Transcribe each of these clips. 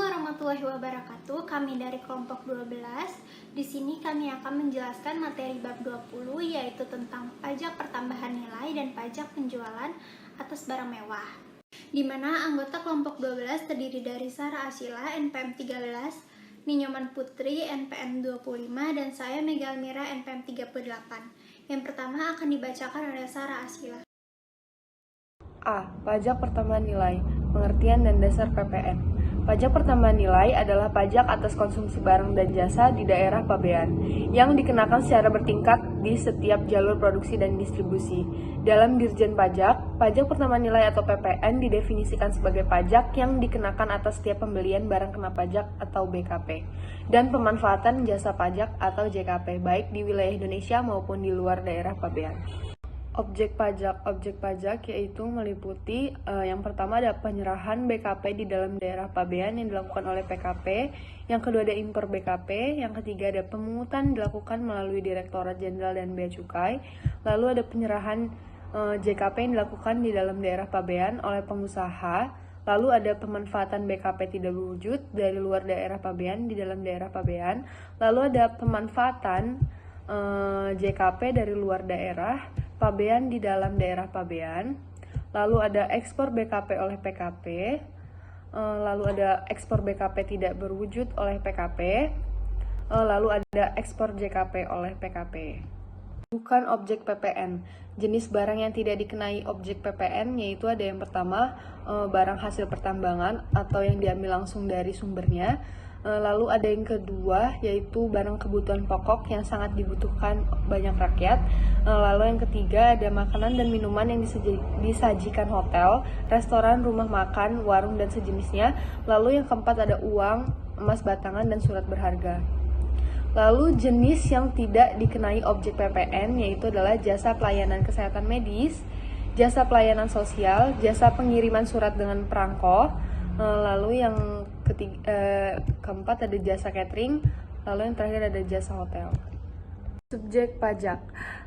warahmatullahi wabarakatuh. Kami dari kelompok 12. Di sini kami akan menjelaskan materi bab 20 yaitu tentang pajak pertambahan nilai dan pajak penjualan atas barang mewah. Di mana anggota kelompok 12 terdiri dari Sarah Asyila NPM 13, Ninyoman Putri NPM 25 dan saya Mega Almira NPM 38. Yang pertama akan dibacakan oleh Sarah Asyila. A. Pajak pertambahan nilai, pengertian dan dasar PPN. Pajak pertambahan nilai adalah pajak atas konsumsi barang dan jasa di daerah pabean yang dikenakan secara bertingkat di setiap jalur produksi dan distribusi. Dalam Dirjen Pajak, pajak pertambahan nilai atau PPN didefinisikan sebagai pajak yang dikenakan atas setiap pembelian barang kena pajak atau BKP dan pemanfaatan jasa pajak atau JKP baik di wilayah Indonesia maupun di luar daerah pabean. Objek pajak yaitu meliputi yang pertama ada penyerahan BKP di dalam daerah pabean yang dilakukan oleh PKP, yang kedua ada impor BKP, yang ketiga ada pemungutan dilakukan melalui Direktorat Jenderal dan Bea Cukai, lalu ada penyerahan JKP yang dilakukan di dalam daerah pabean oleh pengusaha, lalu ada pemanfaatan BKP tidak berwujud dari luar daerah pabean di dalam daerah pabean, lalu ada pemanfaatan JKP dari luar daerah pabean di dalam daerah pabean, lalu ada ekspor BKP oleh PKP, lalu ada ekspor BKP tidak berwujud oleh PKP, lalu ada ekspor JKP oleh PKP. Bukan objek PPN. Jenis barang yang tidak dikenai objek PPN yaitu ada yang pertama barang hasil pertambangan atau yang diambil langsung dari sumbernya. Lalu ada yang kedua yaitu barang kebutuhan pokok yang sangat dibutuhkan banyak rakyat. Lalu yang ketiga ada makanan dan minuman yang disajikan hotel, restoran, rumah makan, warung dan sejenisnya. Lalu yang keempat ada uang, emas batangan dan surat berharga. Lalu jenis yang tidak dikenai objek PPN yaitu adalah jasa pelayanan kesehatan medis, jasa pelayanan sosial, jasa pengiriman surat dengan perangko, lalu yang keempat ada jasa catering, lalu yang terakhir ada jasa hotel. Subjek pajak.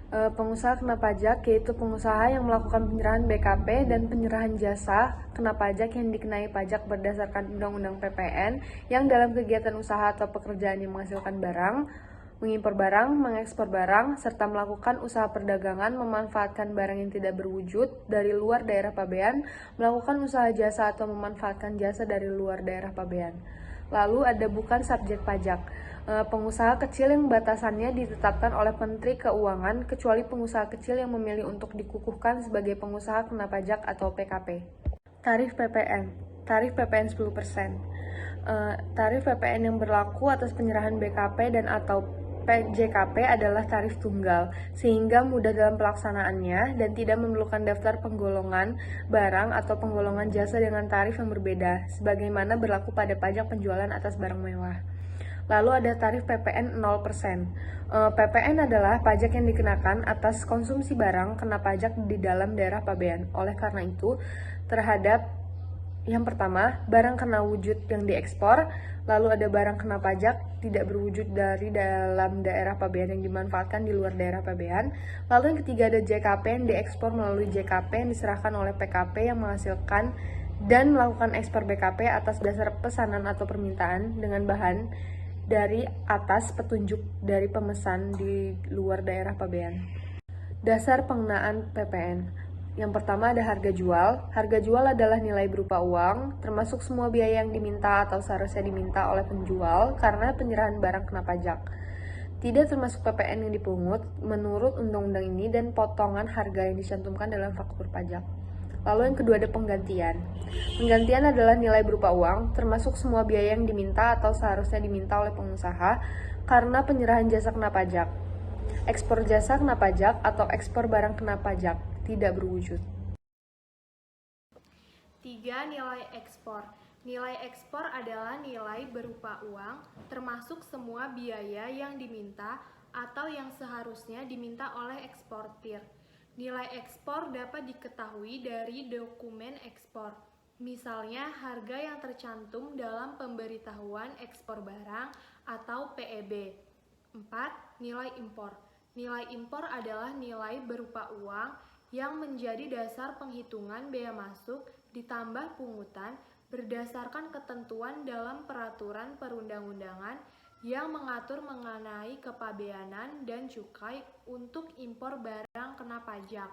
Pengusaha kena pajak yaitu pengusaha yang melakukan penyerahan BKP dan penyerahan jasa kena pajak yang dikenai pajak berdasarkan Undang-Undang PPN yang dalam kegiatan usaha atau pekerjaan yang menghasilkan barang, mengimpor barang, mengekspor barang, serta melakukan usaha perdagangan memanfaatkan barang yang tidak berwujud dari luar daerah pabean, melakukan usaha jasa atau memanfaatkan jasa dari luar daerah pabean. Lalu ada bukan subjek pajak. Pengusaha kecil yang batasannya ditetapkan oleh Menteri Keuangan kecuali pengusaha kecil yang memilih untuk dikukuhkan sebagai pengusaha kena pajak atau PKP. Tarif PPN. Tarif PPN 10%. Tarif PPN yang berlaku atas penyerahan BKP dan atau JKP adalah tarif tunggal, sehingga mudah dalam pelaksanaannya dan tidak memerlukan daftar penggolongan barang atau penggolongan jasa dengan tarif yang berbeda, sebagaimana berlaku pada pajak penjualan atas barang mewah. Lalu ada tarif PPN 0%. PPN adalah pajak yang dikenakan atas konsumsi barang kena pajak di dalam daerah pabean. Oleh karena itu, terhadap yang pertama, barang kena wujud yang diekspor, lalu ada barang kena pajak tidak berwujud dari dalam daerah pabean yang dimanfaatkan di luar daerah pabean. Lalu yang ketiga ada JKP yang diekspor melalui JKP yang diserahkan oleh PKP yang menghasilkan dan melakukan ekspor BKP atas dasar pesanan atau permintaan dengan bahan dari atas petunjuk dari pemesan di luar daerah pabean. Dasar pengenaan PPN. Yang pertama ada harga jual. Harga jual adalah nilai berupa uang, termasuk semua biaya yang diminta atau seharusnya diminta oleh penjual karena penyerahan barang kena pajak. Tidak termasuk PPN yang dipungut menurut undang-undang ini dan potongan harga yang dicantumkan dalam faktur pajak. Lalu yang kedua ada penggantian. Penggantian adalah nilai berupa uang, termasuk semua biaya yang diminta atau seharusnya diminta oleh pengusaha karena penyerahan jasa kena pajak. Ekspor jasa kena pajak atau ekspor barang kena pajak tidak berwujud. 3. Nilai ekspor. Nilai ekspor adalah nilai berupa uang, termasuk semua biaya yang diminta atau yang seharusnya diminta oleh eksportir. Nilai ekspor dapat diketahui dari dokumen ekspor, misalnya harga yang tercantum dalam pemberitahuan ekspor barang atau PEB. 4. Nilai impor. Nilai impor adalah nilai berupa uang yang menjadi dasar penghitungan bea masuk ditambah pungutan berdasarkan ketentuan dalam peraturan perundang-undangan yang mengatur mengenai kepabeanan dan cukai untuk impor barang kena pajak.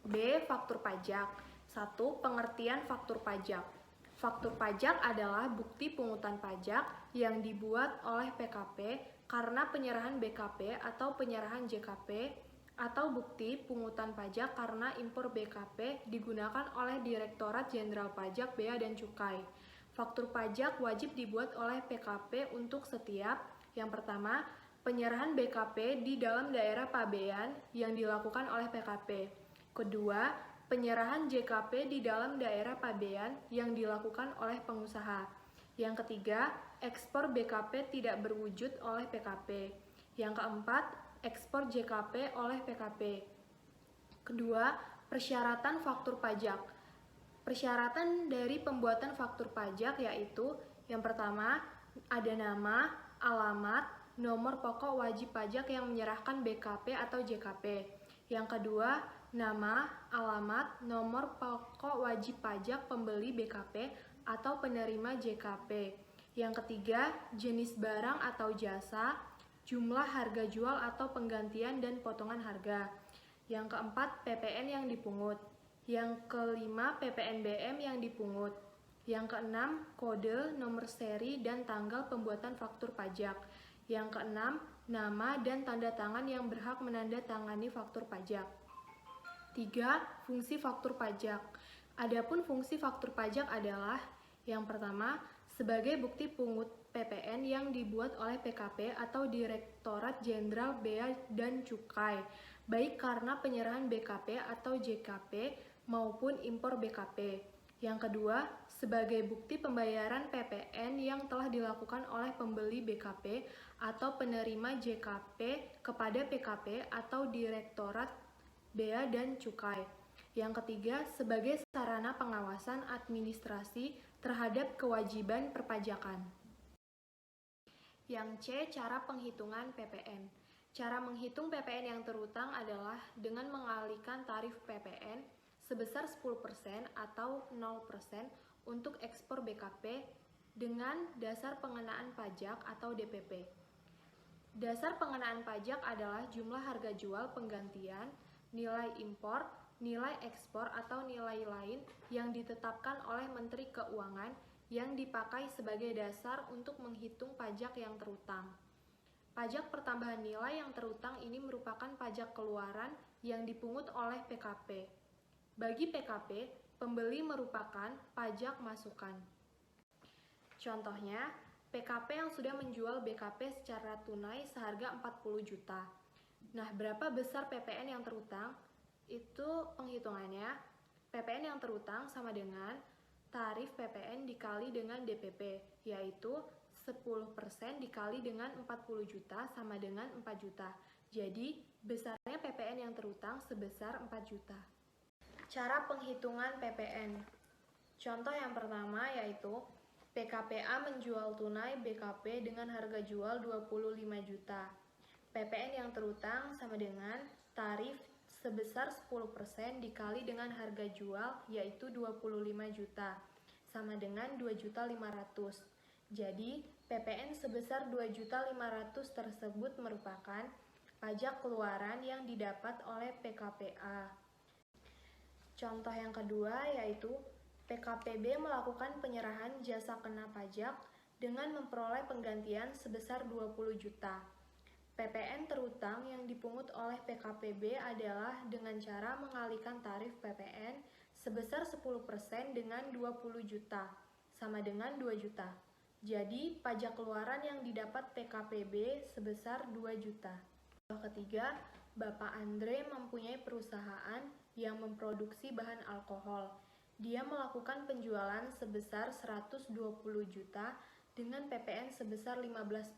B. Faktur pajak. 1. Pengertian faktur pajak. Faktur pajak adalah bukti pungutan pajak yang dibuat oleh PKP karena penyerahan BKP atau penyerahan JKP, atau bukti pungutan pajak karena impor BKP digunakan oleh Direktorat Jenderal Pajak, Bea dan Cukai. Faktur pajak wajib dibuat oleh PKP untuk setiap: yang pertama, penyerahan BKP di dalam daerah pabean yang dilakukan oleh PKP. Kedua, penyerahan JKP di dalam daerah pabean yang dilakukan oleh pengusaha. Yang ketiga, ekspor BKP tidak berwujud oleh PKP. Yang keempat, ekspor JKP oleh PKP. Kedua, persyaratan faktur pajak. Persyaratan dari pembuatan faktur pajak yaitu: yang pertama, ada nama, alamat, nomor pokok wajib pajak yang menyerahkan BKP atau JKP. Yang kedua, nama, alamat, nomor pokok wajib pajak pembeli BKP atau penerima JKP. Yang ketiga, jenis barang atau jasa, jumlah harga jual atau penggantian dan potongan harga. Yang keempat, PPN yang dipungut. Yang kelima, PPNBM yang dipungut. Yang keenam, kode, nomor seri, dan tanggal pembuatan faktur pajak. Yang keenam, nama dan tanda tangan yang berhak menandatangani faktur pajak. 3. Fungsi faktur pajak. Adapun fungsi faktur pajak adalah: yang pertama, sebagai bukti pungut PPN yang dibuat oleh PKP atau Direktorat Jenderal Bea dan Cukai, baik karena penyerahan BKP atau JKP maupun impor BKP. Yang kedua, sebagai bukti pembayaran PPN yang telah dilakukan oleh pembeli BKP atau penerima JKP kepada PKP atau Direktorat Bea dan Cukai. Yang ketiga, sebagai sarana pengawasan administrasi terhadap kewajiban perpajakan. Yang C. Cara penghitungan PPN. Cara menghitung PPN yang terutang adalah dengan mengalihkan tarif PPN sebesar 10% atau 0% untuk ekspor BKP dengan dasar pengenaan pajak atau DPP. Dasar pengenaan pajak adalah jumlah harga jual penggantian, nilai impor, nilai ekspor atau nilai lain yang ditetapkan oleh Menteri Keuangan yang dipakai sebagai dasar untuk menghitung pajak yang terutang. Pajak pertambahan nilai yang terutang ini merupakan pajak keluaran yang dipungut oleh PKP. Bagi PKP, pembeli merupakan pajak masukan. Contohnya, PKP yang sudah menjual BKP secara tunai seharga 40 juta. Nah, berapa besar PPN yang terutang? Itu penghitungannya. PPN yang terutang sama dengan tarif PPN dikali dengan DPP, yaitu 10% dikali dengan 40 juta sama dengan 4 juta. Jadi, besarnya PPN yang terutang sebesar 4 juta. Cara penghitungan PPN. Contoh yang pertama yaitu PKPA menjual tunai BKP dengan harga jual 25 juta. PPN yang terutang sama dengan tarif sebesar 10% dikali dengan harga jual yaitu 25 juta sama dengan 2.500.000. Jadi, PPN sebesar 2.500.000 tersebut merupakan pajak keluaran yang didapat oleh PKPA. Contoh yang kedua yaitu PKPB melakukan penyerahan jasa kena pajak dengan memperoleh penggantian sebesar 20 juta. PPN terutang yang dipungut oleh PKPB adalah dengan cara mengalihkan tarif PPN sebesar 10% dengan 20 juta, sama dengan 2 juta. Jadi, pajak keluaran yang didapat PKPB sebesar 2 juta. Contoh ketiga, Bapak Andre mempunyai perusahaan yang memproduksi bahan alkohol. Dia melakukan penjualan sebesar 120 juta dengan PPN sebesar 15%.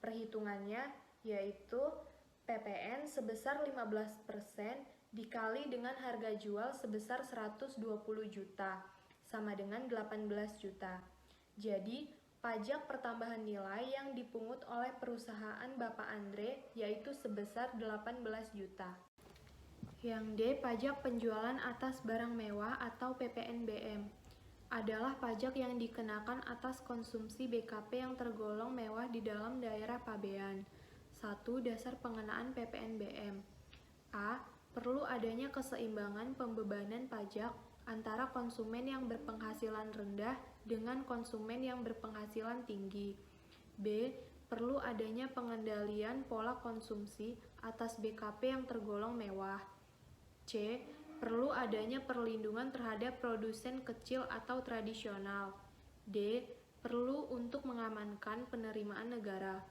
Perhitungannya yaitu PPN sebesar 15% dikali dengan harga jual sebesar 120 juta, sama dengan 18 juta. Jadi, pajak pertambahan nilai yang dipungut oleh perusahaan Bapak Andre yaitu sebesar 18 juta. Yang D. Pajak penjualan atas barang mewah atau PPNBM adalah pajak yang dikenakan atas konsumsi BKP yang tergolong mewah di dalam daerah pabean. 1. Dasar pengenaan PPNBM. A. Perlu adanya keseimbangan pembebanan pajak antara konsumen yang berpenghasilan rendah dengan konsumen yang berpenghasilan tinggi. B. Perlu adanya pengendalian pola konsumsi atas BKP yang tergolong mewah. C. Perlu adanya perlindungan terhadap produsen kecil atau tradisional. D. Perlu untuk mengamankan penerimaan negara.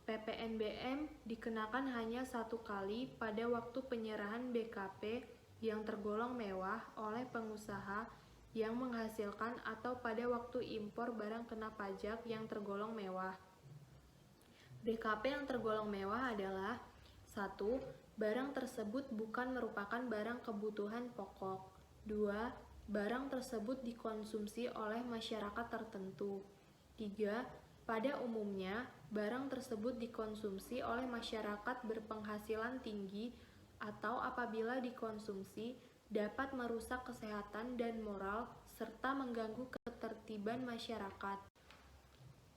PPNBM dikenakan hanya satu kali pada waktu penyerahan BKP yang tergolong mewah oleh pengusaha yang menghasilkan atau pada waktu impor barang kena pajak yang tergolong mewah. BKP yang tergolong mewah adalah 1. Barang tersebut bukan merupakan barang kebutuhan pokok. 2. Barang tersebut dikonsumsi oleh masyarakat tertentu. 3. Pada umumnya, barang tersebut dikonsumsi oleh masyarakat berpenghasilan tinggi atau apabila dikonsumsi dapat merusak kesehatan dan moral serta mengganggu ketertiban masyarakat.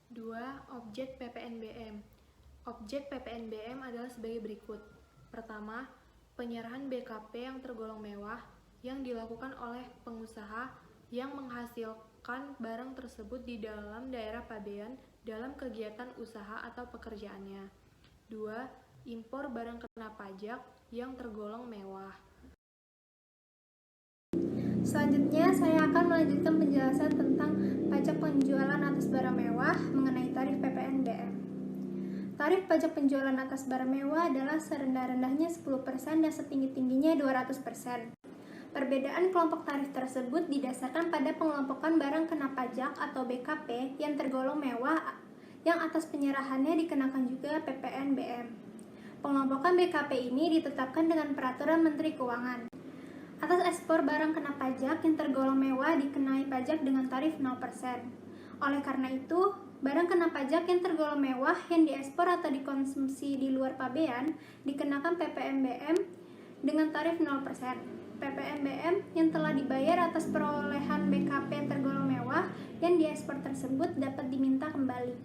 2. Objek PPNBM. Objek PPNBM adalah sebagai berikut. Pertama, penyerahan BKP yang tergolong mewah yang dilakukan oleh pengusaha yang menghasilkan barang tersebut di dalam daerah pabean dalam kegiatan usaha atau pekerjaannya. 2. Impor barang kena pajak yang tergolong mewah. Selanjutnya, saya akan melanjutkan penjelasan tentang pajak penjualan atas barang mewah mengenai tarif PPNBM. Tarif pajak penjualan atas barang mewah adalah serendah-rendahnya 10% dan setinggi-tingginya 200%. Perbedaan kelompok tarif tersebut didasarkan pada pengelompokan barang kena pajak atau BKP yang tergolong mewah yang atas penyerahannya dikenakan juga PPNBM. Pengelompokan BKP ini ditetapkan dengan Peraturan Menteri Keuangan. Atas ekspor barang kena pajak yang tergolong mewah dikenai pajak dengan tarif 0%. Oleh karena itu, barang kena pajak yang tergolong mewah yang diekspor atau dikonsumsi di luar pabean dikenakan PPNBM dengan tarif 0%. PPNBM yang telah dibayar atas perolehan BKP yang tergolong mewah yang diekspor tersebut dapat diminta kembali.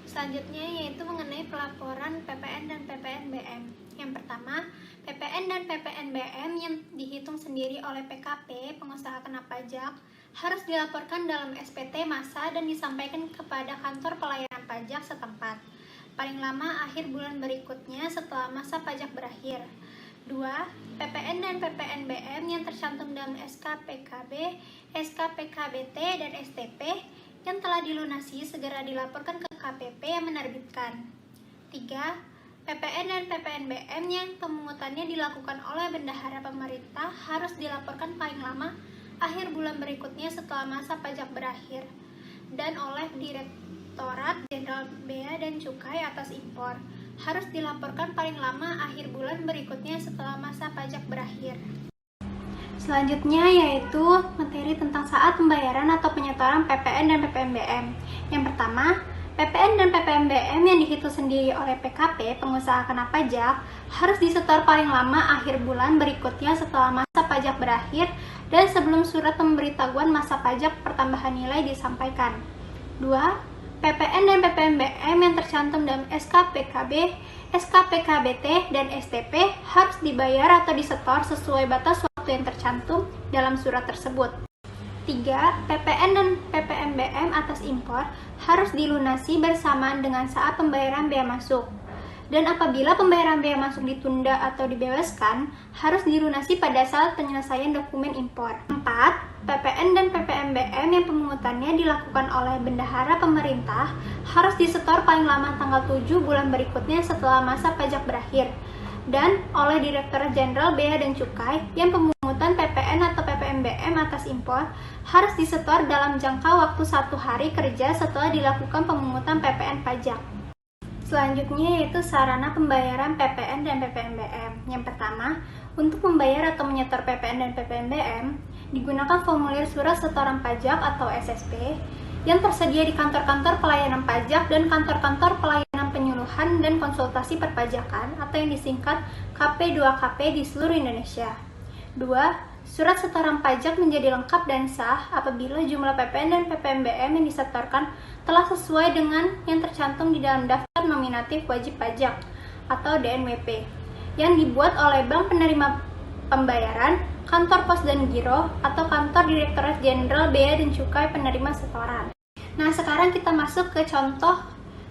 Selanjutnya yaitu mengenai pelaporan PPN dan PPNBM. Yang pertama, PPN dan PPNBM yang dihitung sendiri oleh PKP, pengusaha kena pajak, harus dilaporkan dalam SPT masa dan disampaikan kepada kantor pelayanan pajak setempat, paling lama akhir bulan berikutnya setelah masa pajak berakhir. 2. PPN dan PPNBM yang tercantum dalam SK PKB, SK PKBT, dan STP yang telah dilunasi segera dilaporkan ke KPP yang menerbitkan. 3. PPN dan PPNBM yang pemungutannya dilakukan oleh bendahara pemerintah harus dilaporkan paling lama akhir bulan berikutnya setelah masa pajak berakhir dan oleh Direktorat Jenderal Bea dan Cukai atas impor harus dilaporkan paling lama akhir bulan berikutnya setelah masa pajak berakhir. Selanjutnya yaitu materi tentang saat pembayaran atau penyetoran PPN dan PPNBM. Yang pertama, PPN dan PPNBM yang dihitung sendiri oleh PKP, pengusaha kena pajak, harus disetor paling lama akhir bulan berikutnya setelah masa pajak berakhir dan sebelum surat pemberitahuan masa pajak pertambahan nilai disampaikan. 2. PPN dan PPNBM yang tercantum dalam SK PKB, SK PKBT, dan STP harus dibayar atau disetor sesuai batas waktu yang tercantum dalam surat tersebut. 3. PPN dan PPNBM atas impor harus dilunasi bersamaan dengan saat pembayaran bea masuk. Dan apabila pembayaran bea masuk ditunda atau dibebaskan, harus dilunasi pada saat penyelesaian dokumen impor. 4. PPN dan PPNBM yang pemungutannya dilakukan oleh bendahara pemerintah harus disetor paling lama tanggal 7 bulan berikutnya setelah masa pajak berakhir dan oleh Direktorat Jenderal Bea dan Cukai yang pemungutan PPN atau PPNBM atas impor harus disetor dalam jangka waktu 1 hari kerja setelah dilakukan pemungutan PPN pajak. Selanjutnya yaitu sarana pembayaran PPN dan PPNBM. Yang pertama, untuk membayar atau menyetor PPN dan PPNBM, digunakan formulir surat setoran pajak atau SSP yang tersedia di kantor-kantor pelayanan pajak dan kantor-kantor pelayanan penyuluhan pengeluhan dan konsultasi perpajakan atau yang disingkat KP2KP di seluruh Indonesia. 2. Surat setoran pajak menjadi lengkap dan sah apabila jumlah PPN dan PPNBM yang disetorkan telah sesuai dengan yang tercantum di dalam daftar nominatif wajib pajak atau DNWP yang dibuat oleh bank penerima pembayaran, kantor pos dan giro, atau kantor Direktorat Jenderal Bea dan Cukai penerima setoran. Nah, sekarang kita masuk ke contoh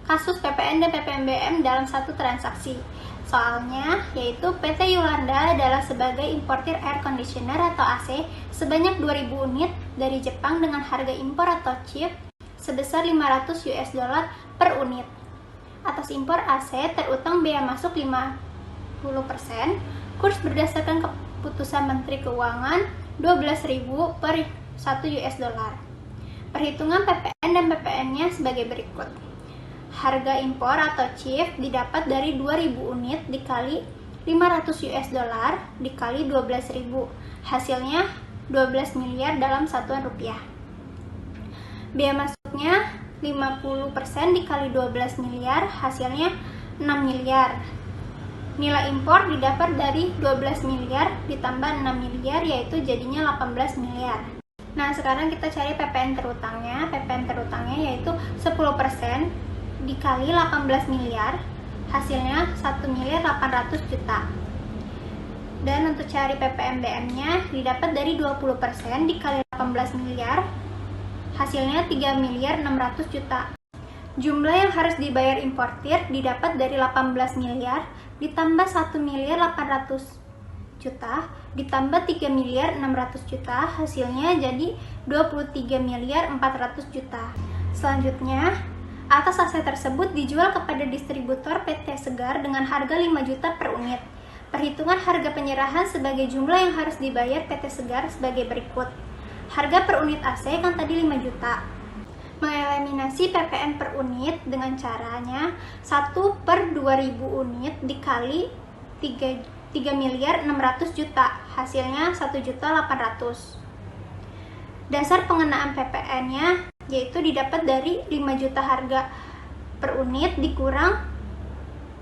kasus PPN dan PPNBM dalam satu transaksi. Soalnya, yaitu PT Yulanda adalah sebagai importir air conditioner atau AC sebanyak 2000 unit dari Jepang dengan harga impor atau CIF sebesar 500 US dollar per unit. Atas impor AC terutang bea masuk 50%, kurs berdasarkan keputusan Menteri Keuangan 12.000 per 1 US dollar. Perhitungan PPN dan PPN-nya sebagai berikut. Harga impor atau CIF didapat dari 2000 unit dikali 500 US dollar dikali 12.000. Hasilnya 12 miliar dalam satuan rupiah. Biaya masuknya 50% dikali 12 miliar, hasilnya 6 miliar. Nilai impor didapat dari 12 miliar ditambah 6 miliar, yaitu jadinya 18 miliar. Nah, sekarang kita cari PPN terutangnya. PPN terutangnya yaitu 10% dikali 18 miliar, hasilnya 1 miliar 800 juta. Dan untuk cari PPNBM-nya didapat dari 20% dikali 18 miliar, hasilnya 3 miliar 600 juta. Jumlah yang harus dibayar importir didapat dari 18 miliar ditambah 1 miliar 800 juta ditambah 3 miliar 600 juta, hasilnya jadi 23 miliar 400 juta. Selanjutnya, atas aset tersebut dijual kepada distributor PT Segar dengan harga 5 juta per unit. Perhitungan harga penyerahan sebagai jumlah yang harus dibayar PT Segar sebagai berikut. Harga per unit AC kan tadi 5 juta. Mengeliminasi PPN per unit dengan caranya 1 per 2000 unit dikali 3 miliar 600 juta, hasilnya 1 juta 800. Dasar pengenaan PPN-nya yaitu didapat dari 5 juta harga per unit dikurang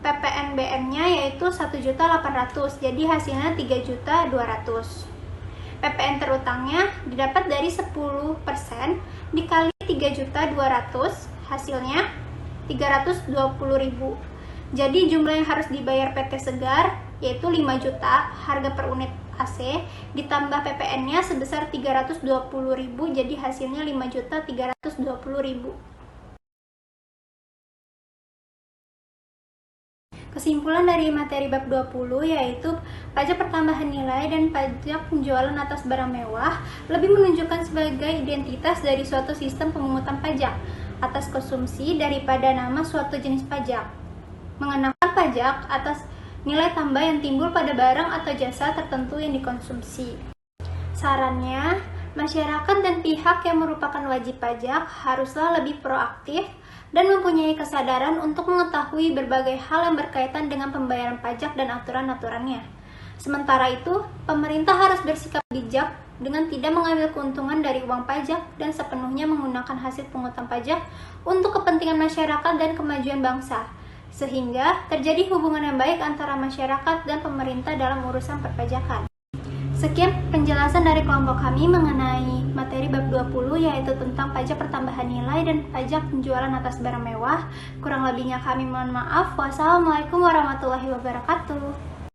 PPNBM-nya yaitu 1 juta 800, jadi hasilnya 3 juta 200. PPN terutangnya didapat dari 10% dikali 3 juta 200, hasilnya 320.000. Jadi jumlah yang harus dibayar PT Segar yaitu 5 juta harga per unit AC ditambah PPN-nya sebesar 320.000, jadi hasilnya 5 juta 320.000. Kesimpulan dari materi bab 20 yaitu pajak pertambahan nilai dan pajak penjualan atas barang mewah lebih menunjukkan sebagai identitas dari suatu sistem pemungutan pajak atas konsumsi daripada nama suatu jenis pajak. Mengenakan pajak atas nilai tambah yang timbul pada barang atau jasa tertentu yang dikonsumsi. Sarannya, masyarakat dan pihak yang merupakan wajib pajak haruslah lebih proaktif dan mempunyai kesadaran untuk mengetahui berbagai hal yang berkaitan dengan pembayaran pajak dan aturan-aturannya. Sementara itu, pemerintah harus bersikap bijak dengan tidak mengambil keuntungan dari uang pajak dan sepenuhnya menggunakan hasil pungutan pajak untuk kepentingan masyarakat dan kemajuan bangsa, sehingga terjadi hubungan yang baik antara masyarakat dan pemerintah dalam urusan perpajakan. Sekian penjelasan dari kelompok kami mengenai materi bab 20 yaitu tentang pajak pertambahan nilai dan pajak penjualan atas barang mewah. Kurang lebihnya kami mohon maaf. Wassalamualaikum warahmatullahi wabarakatuh.